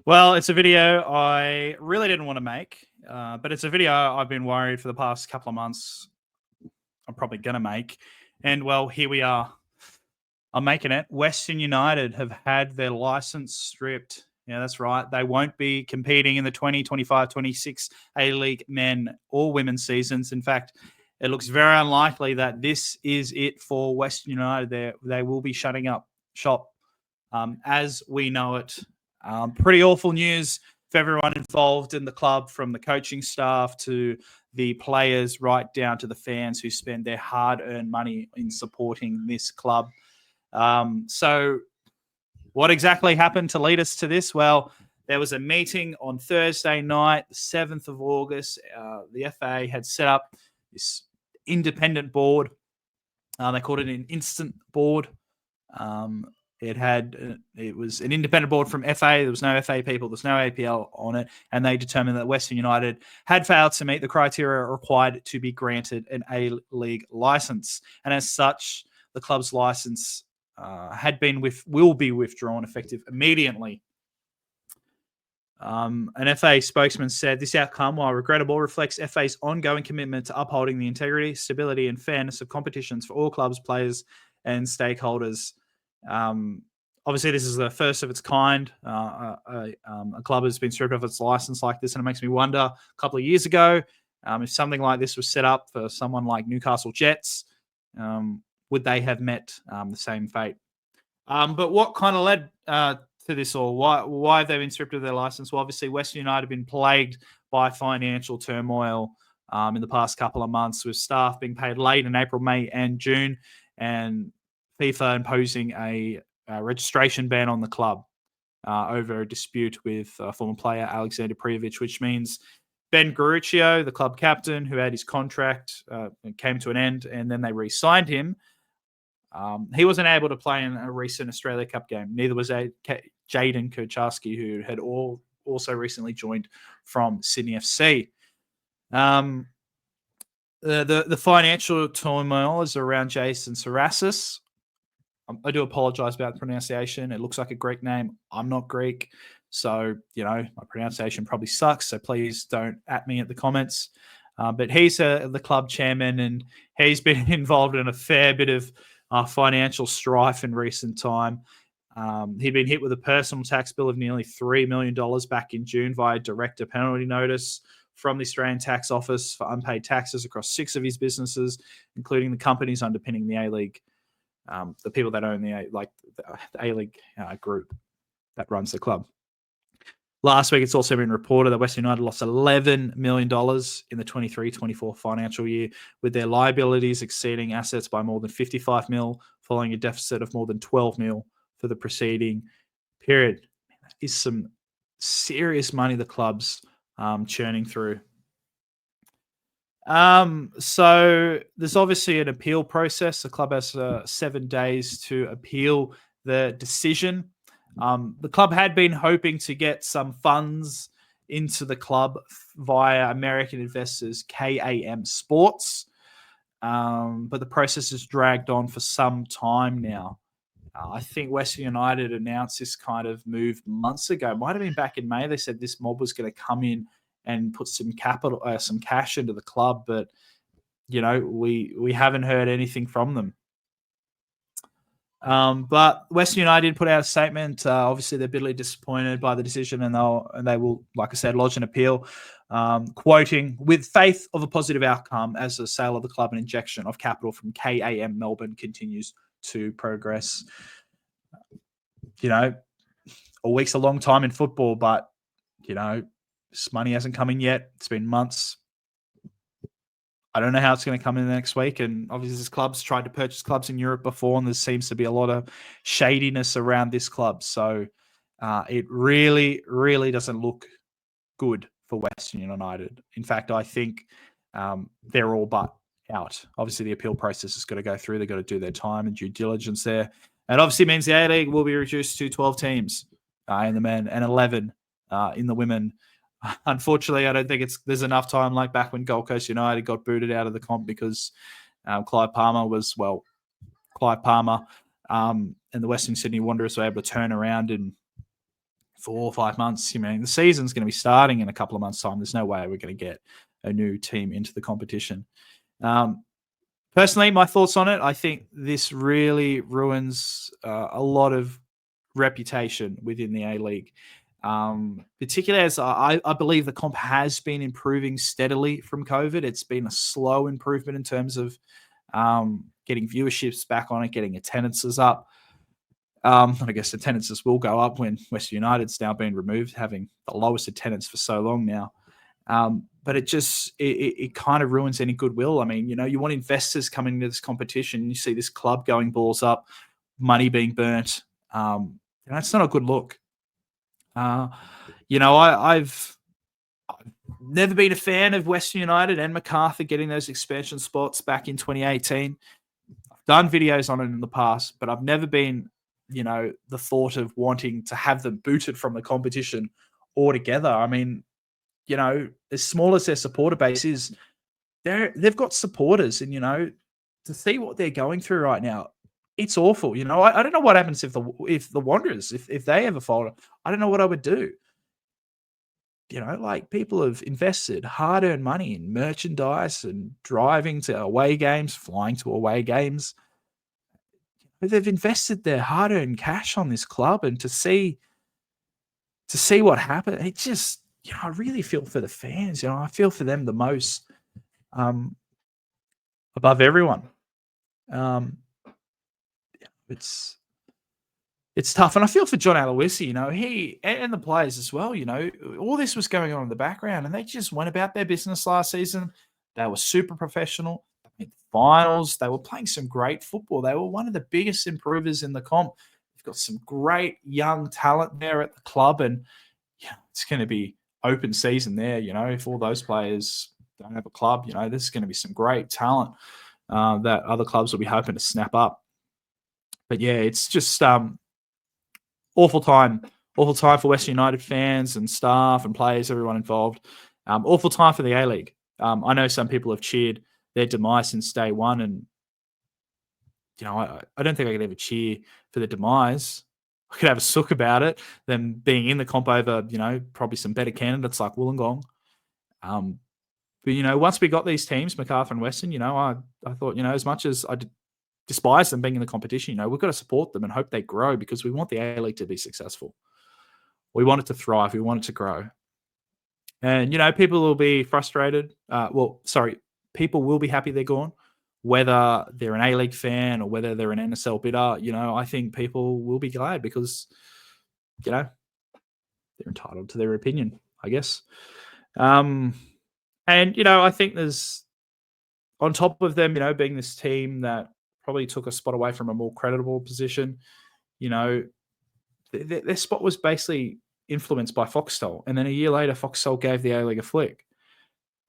Well, it's a video I really didn't want to make, but it's a video I've been worried for the past couple of months I'm probably going to make. And well, here we are. I'm making it. Western United have had their license stripped. Yeah, that's right. They won't be competing in the 2025-26 A-League men or women's seasons. In fact, it looks very unlikely that this is it for Western United. They will be shutting up shop as we know it. Pretty awful news for everyone involved in the club, from the coaching staff to the players, right down to the fans who spend their hard-earned money in supporting this club. So what exactly happened to lead us to this? Well, there was a meeting on Thursday night, the 7th of August. The FA had set up this independent board. They called it an instant board. It was an independent board from FA. There was no FA people. There's no APL on it. And they determined that Western United had failed to meet the criteria required to be granted an A-League license. And as such, the club's license will be withdrawn effective immediately. An FA spokesman said this outcome, while regrettable, reflects FA's ongoing commitment to upholding the integrity, stability, and fairness of competitions for all clubs, players, and stakeholders. Obviously, this is the first of its kind. A club has been stripped of its license like this, and it makes me wonder, a couple of years ago, if something like this was set up for someone like Newcastle Jets, would they have met the same fate? But what kind of led to this all? Why have they been stripped of their license? Well, obviously, Western United have been plagued by financial turmoil in the past couple of months, with staff being paid late in April, May, and June, and FIFA imposing a registration ban on the club over a dispute with former player Alexander Prijovic, which means Ben Garuccio, the club captain, who had his contract came to an end, and then they re-signed him. He wasn't able to play in a recent Australia Cup game. Neither was Jayden Kurcharski, who had also recently joined from Sydney FC. The financial turmoil is around Jason Sarasis. I do apologize about the pronunciation. It looks like a Greek name. I'm not Greek, so my pronunciation probably sucks. So please don't at me at the comments. But he's the club chairman, and he's been involved in a fair bit of financial strife in recent time. He'd been hit with a personal tax bill of nearly $3 million back in June via director penalty notice from the Australian Tax Office for unpaid taxes across 6 of his businesses, including the companies underpinning the A-League. The people that own the A-League group that runs the club. Last week, it's also been reported that Western United lost $11 million in the 23-24 financial year, with their liabilities exceeding assets by more than $55 million, following a deficit of more than $12 million for the preceding period. That is some serious money the club's churning through. So there's obviously an appeal process. The club has 7 days to appeal the decision. The club had been hoping to get some funds into the club via American investors KAM Sports, but the process has dragged on for some time now. I think Western United announced this kind of move months ago. It might have been back in May. They said this mob was going to come in and put some cash into the club, but we haven't heard anything from them. But Western United put out a statement. Obviously, they're bitterly disappointed by the decision, and they will, like I said, lodge an appeal, quoting, "With faith of a positive outcome as the sale of the club and injection of capital from KAM Melbourne continues to progress." A week's a long time in football, but this money hasn't come in yet. It's been months. I don't know how it's going to come in the next week. And obviously, this club's tried to purchase clubs in Europe before, and there seems to be a lot of shadiness around this club. So it really, really doesn't look good for Western United. In fact, I think they're all but out. Obviously, the appeal process has got to go through. They've got to do their time and due diligence there. And obviously means the A-League will be reduced to 12 teams in the men and 11 in the women. Unfortunately, I don't think there's enough time like back when Gold Coast United got booted out of the comp because Clive Palmer and the Western Sydney Wanderers were able to turn around and 4 or 5 months. You mean the season's going to be starting in a couple of months' time. There's no way we're going to get a new team into the competition. Personally, my thoughts on it, I think this really ruins a lot of reputation within the A-League. Particularly as I believe the comp has been improving steadily from COVID. It's been a slow improvement in terms of getting viewerships back on it, getting attendances up. I guess attendances will go up when Western United's now been removed, having the lowest attendance for so long now. But it kind of ruins any goodwill. I mean, you want investors coming into this competition. You see this club going balls up, money being burnt. It's not a good look. I've never been a fan of Western United and MacArthur getting those expansion spots back in 2018. I've done videos on it in the past, but I've never been, the thought of wanting to have them booted from the competition altogether. I mean, as small as their supporter base is, they've got supporters, and to see what they're going through right now, it's awful. I don't know what happens if the Wanderers, if they ever fold. I don't know what I would do. People have invested hard-earned money in merchandise and driving to away games, flying to away games. They've invested their hard-earned cash on this club, and to see what happened, it just, I really feel for the fans. I feel for them the most, above everyone. It's tough, and I feel for John Aloisi. He and the players as well. All this was going on in the background, and they just went about their business last season. They were super professional. They made the finals. They were playing some great football. They were one of the biggest improvers in the comp. They've got some great young talent there at the club, and it's going to be open season there. If all those players don't have a club, there's going to be some great talent that other clubs will be hoping to snap up. But yeah, it's just awful time for Western United fans and staff and players, everyone involved. Awful time for the A-League. I know some people have cheered their demise since day one, and I don't think I could ever cheer for the demise. I could have a sook about it, them being in the comp over, probably some better candidates like Wollongong. But once we got these teams, MacArthur and Western, I thought, as much as I despise them being in the competition, we've got to support them and hope they grow, because we want the A-League to be successful. We want it to thrive. We want it to grow. And, people will be frustrated. People will be happy they're gone, whether they're an A-League fan or whether they're an NSL bidder. I think people will be glad, because, they're entitled to their opinion, I guess. And, I think there's, on top of them, being this team that probably took a spot away from a more creditable position, their spot was basically influenced by Foxtel. And then a year later, Foxtel gave the A-League a flick.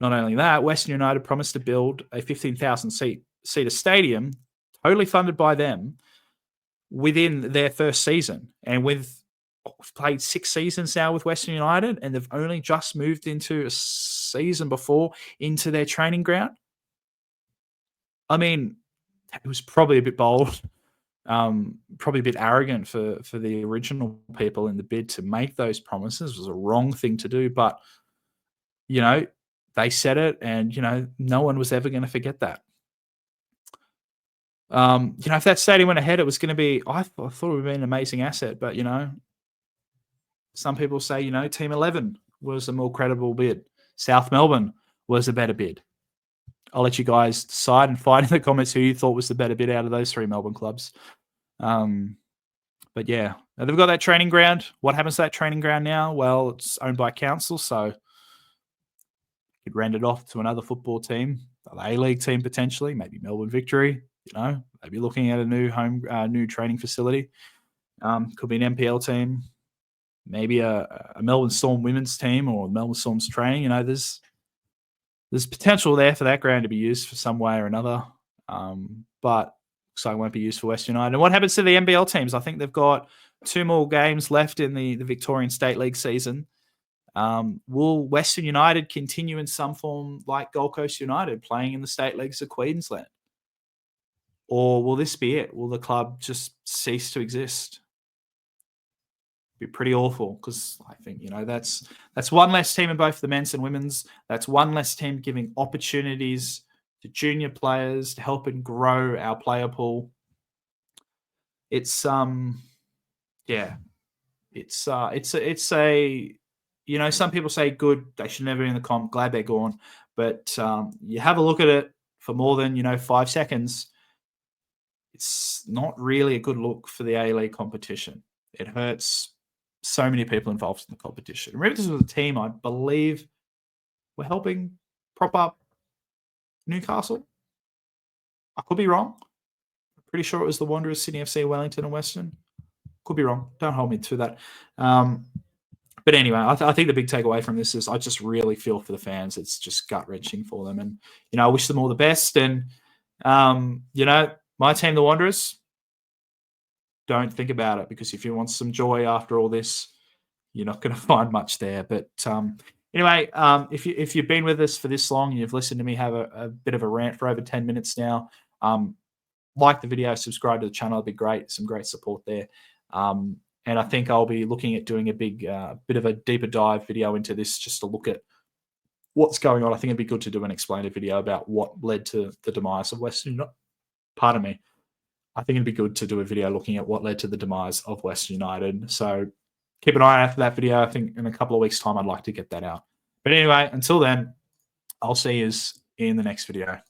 Not only that, Western United promised to build a 15,000-seater stadium, totally funded by them, within their first season. And we've played 6 seasons now with Western United, and they've only just moved into a season before into their training ground. I mean, it was probably a bit bold, probably a bit arrogant for the original people in the bid to make those promises. It was a wrong thing to do, but, they said it, and, no one was ever going to forget that. If that stadium went ahead, it was going to be, I thought it would be an amazing asset, but, some people say, Team 11 was a more credible bid. South Melbourne was a better bid. I'll let you guys decide and find in the comments who you thought was the better bid out of those 3 Melbourne clubs. But yeah, they've got that training ground. What happens to that training ground now? Well, it's owned by council, so you could rent it off to another football team, an A-League team potentially, maybe Melbourne Victory. Maybe looking at a new training facility. Could be an NPL team, maybe a Melbourne Storm women's team or Melbourne Storm's training. There's potential there for that ground to be used for some way or another, but so it won't be used for Western United. And what happens to the NBL teams? I think they've got 2 more games left in the Victorian State League season. Will Western United continue in some form like Gold Coast United, playing in the State Leagues of Queensland? Or will this be it? Will the club just cease to exist? be pretty awful, because I think, that's one less team in both the men's and women's. That's one less team giving opportunities to junior players to help and grow our player pool. It's some people say good, they should never be in the comp, glad they're gone. But you have a look at it for more than 5 seconds, it's not really a good look for the A-League competition. It hurts so many people involved in the competition. Remember, this was a team, I believe, were helping prop up Newcastle. I could be wrong. I'm pretty sure it was the Wanderers, Sydney FC, Wellington, and Western. Could be wrong. Don't hold me to that. But anyway, I think the big takeaway from this is I just really feel for the fans. It's just gut-wrenching for them. And, I wish them all the best. And, my team, the Wanderers, don't think about it, because if you want some joy after all this, you're not going to find much there. But anyway, if you've been with us for this long and you've listened to me have a bit of a rant for over 10 minutes now, like the video, subscribe to the channel. It'd be great. Some great support there. And I think I'll be looking at doing a big bit of a deeper dive video into this, just to look at what's going on. I think it'd be good to do an explainer video about what led to the demise of Western. Pardon me. I think it'd be good to do a video looking at what led to the demise of Western United. So keep an eye out for that video. I think in a couple of weeks' time, I'd like to get that out. But anyway, until then, I'll see you in the next video.